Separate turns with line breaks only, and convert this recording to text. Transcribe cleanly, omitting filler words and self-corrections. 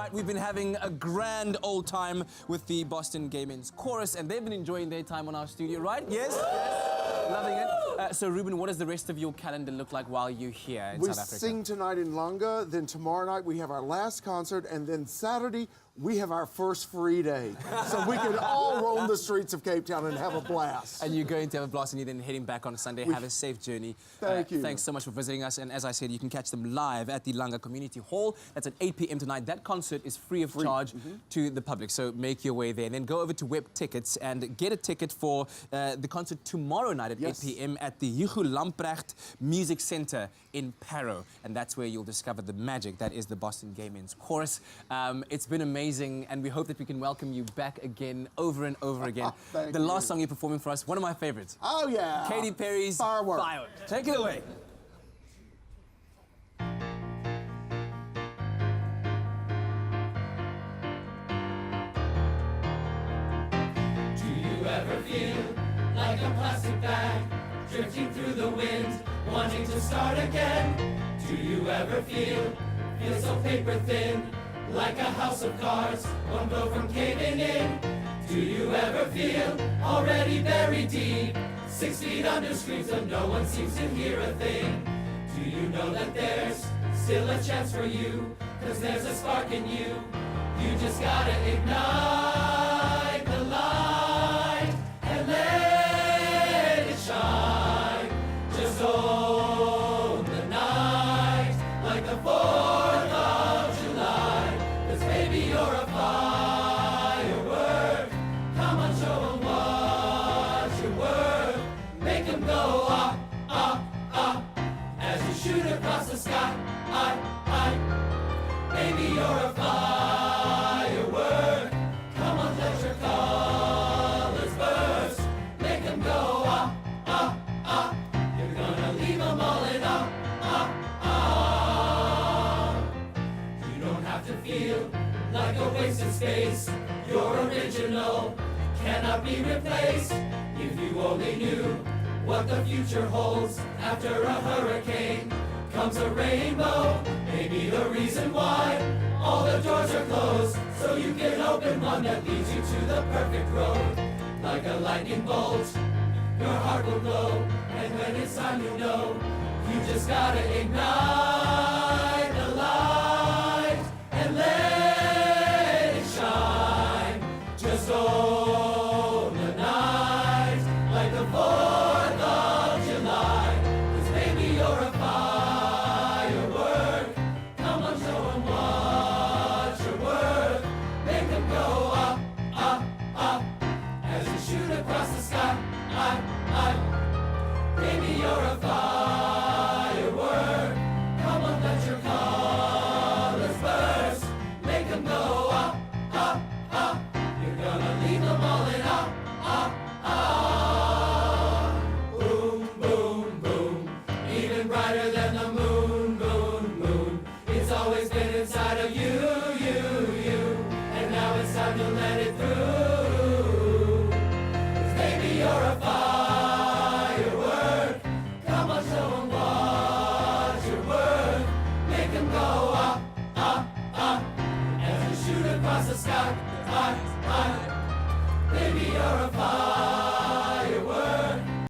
right, we've been having a grand old time with the Boston Gay Men's Chorus, and they've been enjoying their time on our studio, right? Yes? Yes. Loving it. So, Ruben, what does the rest of your calendar look like while you're here in South Africa?
We sing tonight in Langa, then tomorrow night we have our last concert, and then Saturday we have our first free day. So we can all roam the streets of Cape Town and have a blast.
And you're going to have a blast, and you're then heading back on Sunday. Have a safe journey.
Thank you.
Thanks so much for visiting us. And as I said, you can catch them live at the Langa Community Hall. That's at 8 p.m. tonight. That concert is free of charge to the public, so make your way there. And then go over to Web Tickets and get a ticket for the concert tomorrow night at 8 p.m. at the Hugo Lambrechts Music Center in Parow. And that's where you'll discover the magic that is the Boston Gay Men's Chorus. It's been amazing, and we hope that we can welcome you back again, over and over again. The last song you're performing for us, one of my favorites.
Oh, yeah.
Katy Perry's
Firework.
Take it away.
Do you ever feel like a plastic bag drifting through the wind, wanting to start again? Do you ever feel so paper thin, like a house of cards, one blow from caving in? Do you ever feel already buried deep, 6 feet under screams and no one seems to hear a thing? Do you know that there's still a chance for you, 'cause there's a spark in you? You just gotta ignite the light and let it shine. Just own the night like the 4th of July. 'Cause baby, you're a firework. Come on, show 'em what you're worth. Make 'em go up, up, up as you shoot across the sky. Baby, you're a firework. Come on, let your colors burst. Make 'em go up, up, up. You're gonna leave 'em all in up, up, up. You don't have to feel like a wasted space. You're original, cannot be replaced. If you only knew what the future holds after a hurricane comes a rainbow. Maybe the reason why all the doors are closed, so you can open one that leads you to the perfect road. Like a lightning bolt, your heart will glow, and when it's time you know, you just gotta ignite the light and let it shine. Just own the night like the 4th of July. 'Cause baby, you're a firework. Come on, show 'em what you're worth. Make 'em go up, up, up as you shoot across the sky. Baby, you're a firework. Come on, let your colors burst. Make 'em go up, up, up. You're gonna leave them all in up, up, up. Boom, boom, boom. Even brighter than the moon.